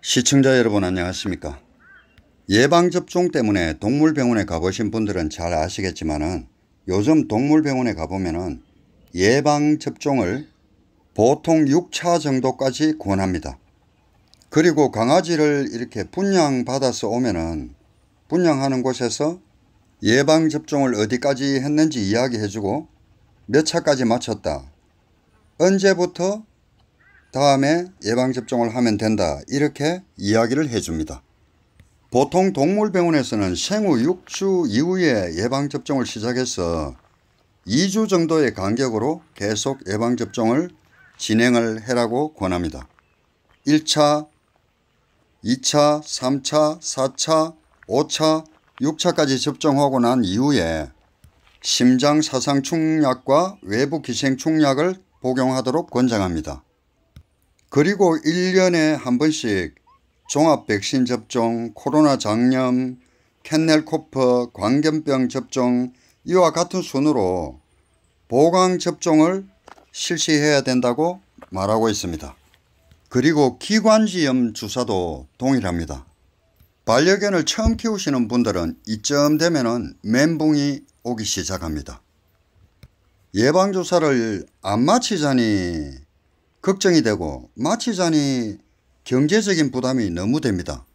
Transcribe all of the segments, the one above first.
시청자 여러분 안녕하십니까. 예방접종 때문에 동물병원에 가보신 분들은 잘 아시겠지만은 요즘 동물병원에 가보면은 예방접종을 보통 6차 정도까지 권합니다. 그리고 강아지를 이렇게 분양받아서 오면은 분양하는 곳에서 예방접종을 어디까지 했는지 이야기해주고 몇 차까지 마쳤다, 언제부터 다음에 예방접종을 하면 된다, 이렇게 이야기를 해줍니다. 보통 동물병원에서는 생후 6주 이후에 예방접종을 시작해서 2주 정도의 간격으로 계속 예방접종을 진행을 해라고 권합니다. 1차, 2차, 3차, 4차, 5차, 6차까지 접종하고 난 이후에 심장사상충약과 외부 기생충약을 복용하도록 권장합니다. 그리고 1년에 한 번씩 종합백신 접종, 코로나 장염, 캔넬코프, 광견병 접종 이와 같은 순으로 보강접종을 실시해야 된다고 말하고 있습니다. 그리고 기관지염 주사도 동일합니다. 반려견을 처음 키우시는 분들은 이쯤 되면은 멘붕이 오기 시작합니다. 예방주사를 안 마치자니 걱정이 되고 마치자니 경제적인 부담이 너무 됩니다.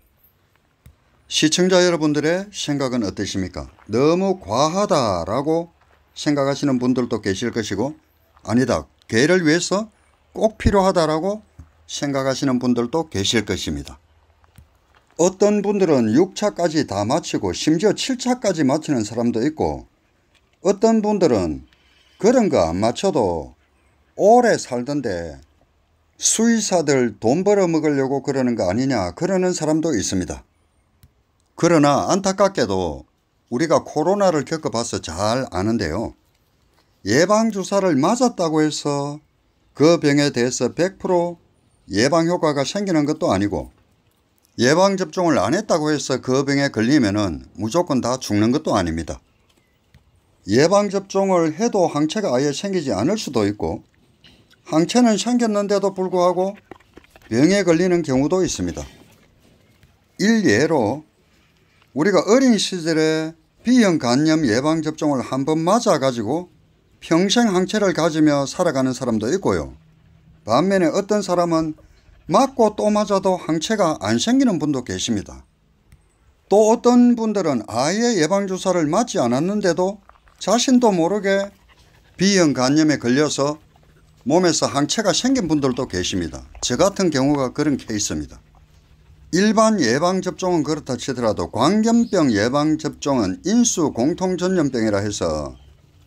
시청자 여러분들의 생각은 어떠십니까? 너무 과하다라고 생각하시는 분들도 계실 것이고, 아니다, 개를 위해서 꼭 필요하다라고 생각하시는 분들도 계실 것입니다. 어떤 분들은 6차까지 다 마치고 심지어 7차까지 마치는 사람도 있고, 어떤 분들은 그런 거 안 마쳐도 오래 살던데 수의사들 돈 벌어 먹으려고 그러는 거 아니냐 그러는 사람도 있습니다. 그러나 안타깝게도 우리가 코로나를 겪어봐서 잘 아는데요, 예방주사를 맞았다고 해서 그 병에 대해서 100% 예방효과가 생기는 것도 아니고, 예방접종을 안 했다고 해서 그 병에 걸리면은 무조건 다 죽는 것도 아닙니다. 예방접종을 해도 항체가 아예 생기지 않을 수도 있고, 항체는 생겼는데도 불구하고 병에 걸리는 경우도 있습니다. 일례로 우리가 어린 시절에 B형 간염 예방접종을 한번 맞아 가지고 평생 항체를 가지며 살아가는 사람도 있고요. 반면에 어떤 사람은 맞고 또 맞아도 항체가 안 생기는 분도 계십니다. 또 어떤 분들은 아예 예방주사를 맞지 않았는데도 자신도 모르게 B형 간염에 걸려서 몸에서 항체가 생긴 분들도 계십니다. 저 같은 경우가 그런 케이스입니다. 일반 예방접종은 그렇다 치더라도 광견병 예방접종은 인수공통전염병이라 해서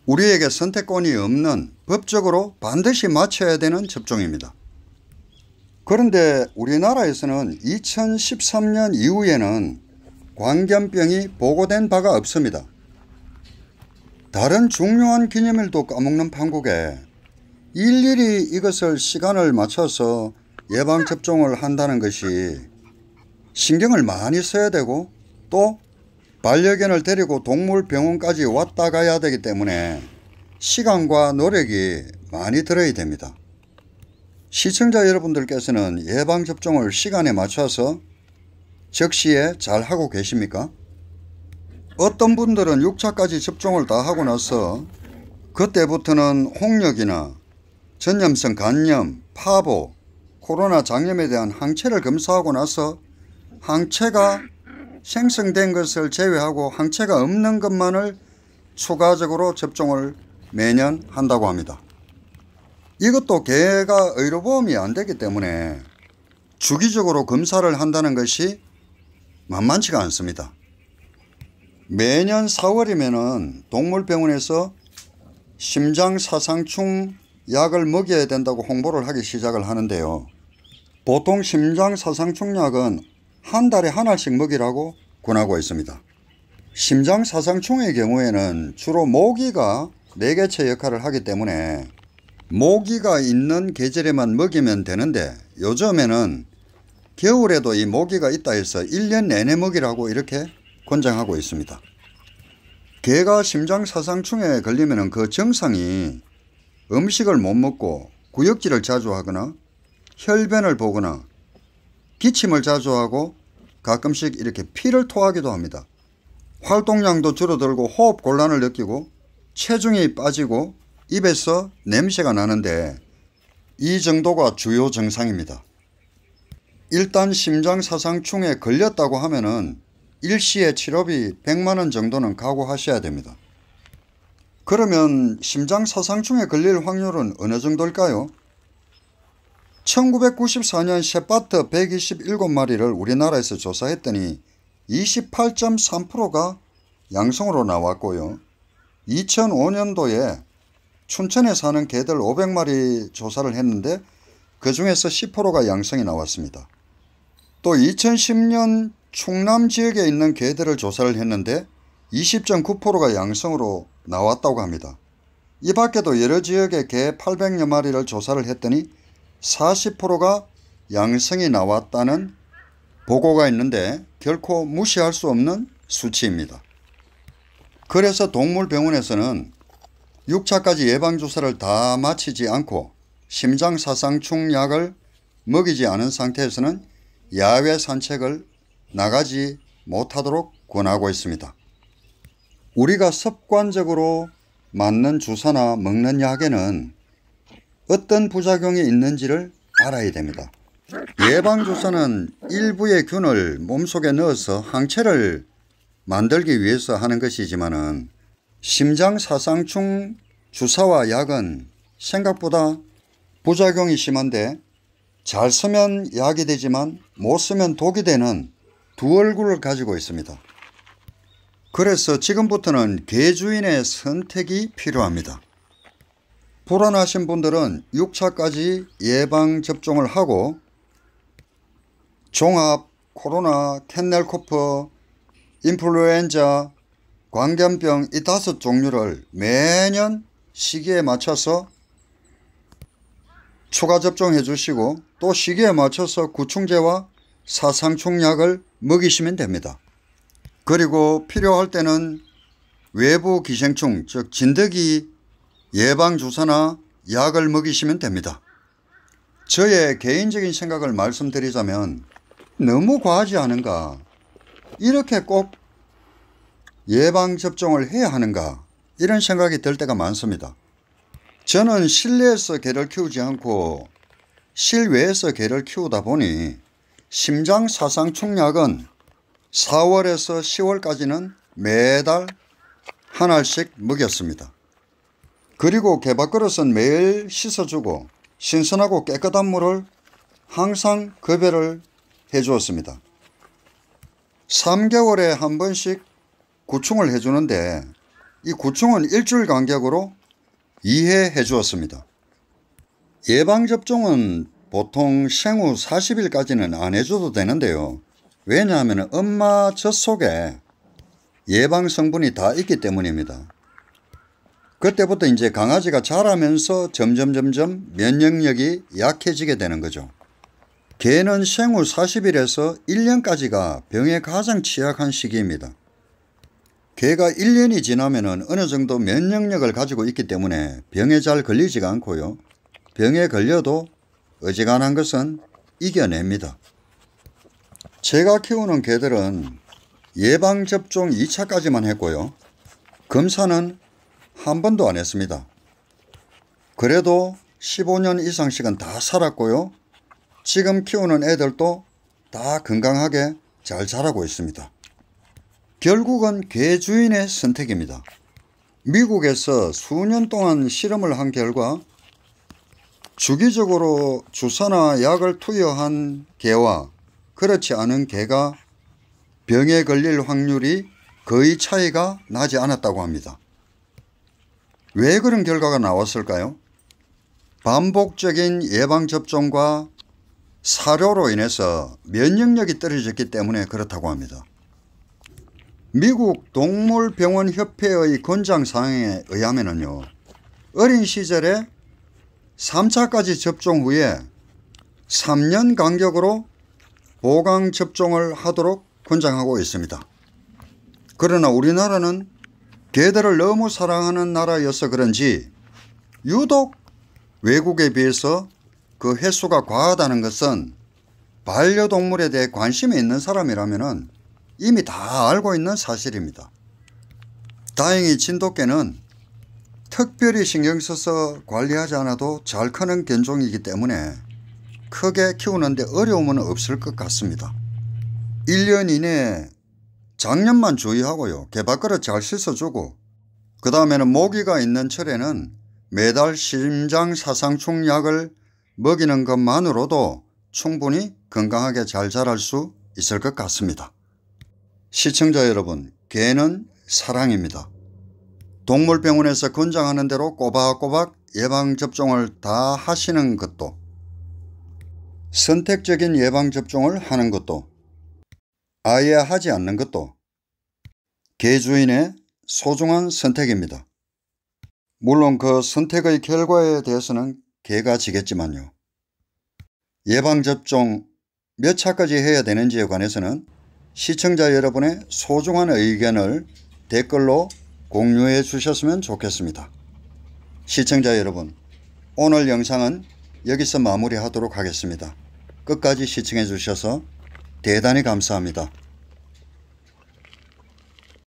우리에게 선택권이 없는, 법적으로 반드시 맞춰야 되는 접종입니다. 그런데 우리나라에서는 2013년 이후에는 광견병이 보고된 바가 없습니다. 다른 중요한 기념일도 까먹는 판국에 일일이 이것을 시간을 맞춰서 예방접종을 한다는 것이 신경을 많이 써야 되고, 또 반려견을 데리고 동물병원까지 왔다 가야 되기 때문에 시간과 노력이 많이 들어야 됩니다. 시청자 여러분들께서는 예방접종을 시간에 맞춰서 적시에 잘 하고 계십니까? 어떤 분들은 6차까지 접종을 다 하고 나서 그때부터는 홍역이나 전염성 간염, 파보, 코로나 장염에 대한 항체를 검사하고 나서 항체가 생성된 것을 제외하고 항체가 없는 것만을 추가적으로 접종을 매년 한다고 합니다. 이것도 개가 의료보험이 안 되기 때문에 주기적으로 검사를 한다는 것이 만만치가 않습니다. 매년 4월이면은 동물병원에서 심장사상충 약을 먹여야 된다고 홍보를 하기 시작을 하는데요, 보통 심장사상충약은 한 달에 하나씩 먹이라고 권하고 있습니다. 심장사상충의 경우에는 주로 모기가 매개체 역할을 하기 때문에 모기가 있는 계절에만 먹이면 되는데, 요즘에는 겨울에도 이 모기가 있다 해서 1년 내내 먹이라고 이렇게 권장하고 있습니다. 개가 심장사상충에 걸리면 그 증상이 음식을 못 먹고 구역질을 자주 하거나 혈변을 보거나 기침을 자주 하고 가끔씩 이렇게 피를 토하기도 합니다. 활동량도 줄어들고 호흡 곤란을 느끼고 체중이 빠지고 입에서 냄새가 나는데 이 정도가 주요 증상입니다. 일단 심장사상충에 걸렸다고 하면은 일시에 치료비 100만원 정도는 각오하셔야 됩니다. 그러면 심장사상충에 걸릴 확률은 어느 정도일까요? 1994년 셰파트 127마리를 우리나라에서 조사했더니 28.3%가 양성으로 나왔고요. 2005년도에 춘천에 사는 개들 500마리 조사를 했는데 그 중에서 10%가 양성이 나왔습니다. 또 2010년 충남 지역에 있는 개들을 조사를 했는데 20.9%가 양성으로 나왔다고 합니다. 이 밖에도 여러 지역의 개 800여 마리를 조사를 했더니 40%가 양성이 나왔다는 보고가 있는데 결코 무시할 수 없는 수치입니다. 그래서 동물병원에서는 6차까지 예방주사를 다 마치지 않고 심장사상충 약을 먹이지 않은 상태에서는 야외 산책을 나가지 못하도록 권하고 있습니다. 우리가 습관적으로 맞는 주사나 먹는 약에는 어떤 부작용이 있는지를 알아야 됩니다. 예방주사는 일부의 균을 몸속에 넣어서 항체를 만들기 위해서 하는 것이지만은 심장사상충 주사와 약은 생각보다 부작용이 심한데 잘 쓰면 약이 되지만 못 쓰면 독이 되는 두 얼굴을 가지고 있습니다. 그래서 지금부터는 개주인의 선택이 필요합니다. 불안하신 분들은 6차까지 예방접종을 하고 종합, 코로나, 캔넬코프, 인플루엔자, 광견병 이 5종류를 매년 시기에 맞춰서 추가 접종해 주시고 또 시기에 맞춰서 구충제와 사상충약을 먹이시면 됩니다. 그리고 필요할 때는 외부 기생충 즉 진드기 예방주사나 약을 먹이시면 됩니다. 저의 개인적인 생각을 말씀드리자면 너무 과하지 않은가, 이렇게 꼭 예방접종을 해야 하는가 이런 생각이 들 때가 많습니다. 저는 실내에서 개를 키우지 않고 실외에서 개를 키우다 보니 심장사상충약은 4월에서 10월까지는 매달 한 알씩 먹였습니다. 그리고 개밥그릇은 매일 씻어주고 신선하고 깨끗한 물을 항상 급여를 해주었습니다. 3개월에 한 번씩 구충을 해주는데 이 구충은 일주일 간격으로 2회 해주었습니다. 예방접종은 보통 생후 40일까지는 안 해줘도 되는데요. 왜냐하면 엄마 젖 속에 예방 성분이 다 있기 때문입니다. 그때부터 이제 강아지가 자라면서 점점 면역력이 약해지게 되는 거죠. 개는 생후 40일에서 1년까지가 병에 가장 취약한 시기입니다. 개가 1년이 지나면 어느 정도 면역력을 가지고 있기 때문에 병에 잘 걸리지가 않고요. 병에 걸려도 어지간한 것은 이겨냅니다. 제가 키우는 개들은 예방접종 2차까지만 했고요. 검사는 한 번도 안 했습니다. 그래도 15년 이상씩은 다 살았고요. 지금 키우는 애들도 다 건강하게 잘 자라고 있습니다. 결국은 개 주인의 선택입니다. 미국에서 수년 동안 실험을 한 결과 주기적으로 주사나 약을 투여한 개와 그렇지 않은 개가 병에 걸릴 확률이 거의 차이가 나지 않았다고 합니다. 왜 그런 결과가 나왔을까요? 반복적인 예방접종과 사료로 인해서 면역력이 떨어졌기 때문에 그렇다고 합니다. 미국 동물병원협회의 권장사항에 의하면요, 어린 시절에 3차까지 접종 후에 3년 간격으로 보강접종을 하도록 권장하고 있습니다. 그러나 우리나라는 개들을 너무 사랑하는 나라여서 그런지 유독 외국에 비해서 그 횟수가 과하다는 것은 반려동물에 대해 관심이 있는 사람이라면 이미 다 알고 있는 사실입니다. 다행히 진돗개는 특별히 신경 써서 관리하지 않아도 잘 크는 견종이기 때문에 크게 키우는데 어려움은 없을 것 같습니다. 1년 이내에 작년만 주의하고요. 개밥그릇 잘 씻어주고 그 다음에는 모기가 있는 철에는 매달 심장사상충 약을 먹이는 것만으로도 충분히 건강하게 잘 자랄 수 있을 것 같습니다. 시청자 여러분, 개는 사랑입니다. 동물병원에서 권장하는 대로 꼬박꼬박 예방접종을 다 하시는 것도, 선택적인 예방접종을 하는 것도, 아예 하지 않는 것도 개 주인의 소중한 선택입니다. 물론 그 선택의 결과에 대해서는 개가 지겠지만요. 예방접종 몇 차까지 해야 되는지에 관해서는 시청자 여러분의 소중한 의견을 댓글로 공유해 주셨으면 좋겠습니다. 시청자 여러분, 오늘 영상은 여기서 마무리하도록 하겠습니다. 끝까지 시청해 주셔서 대단히 감사합니다.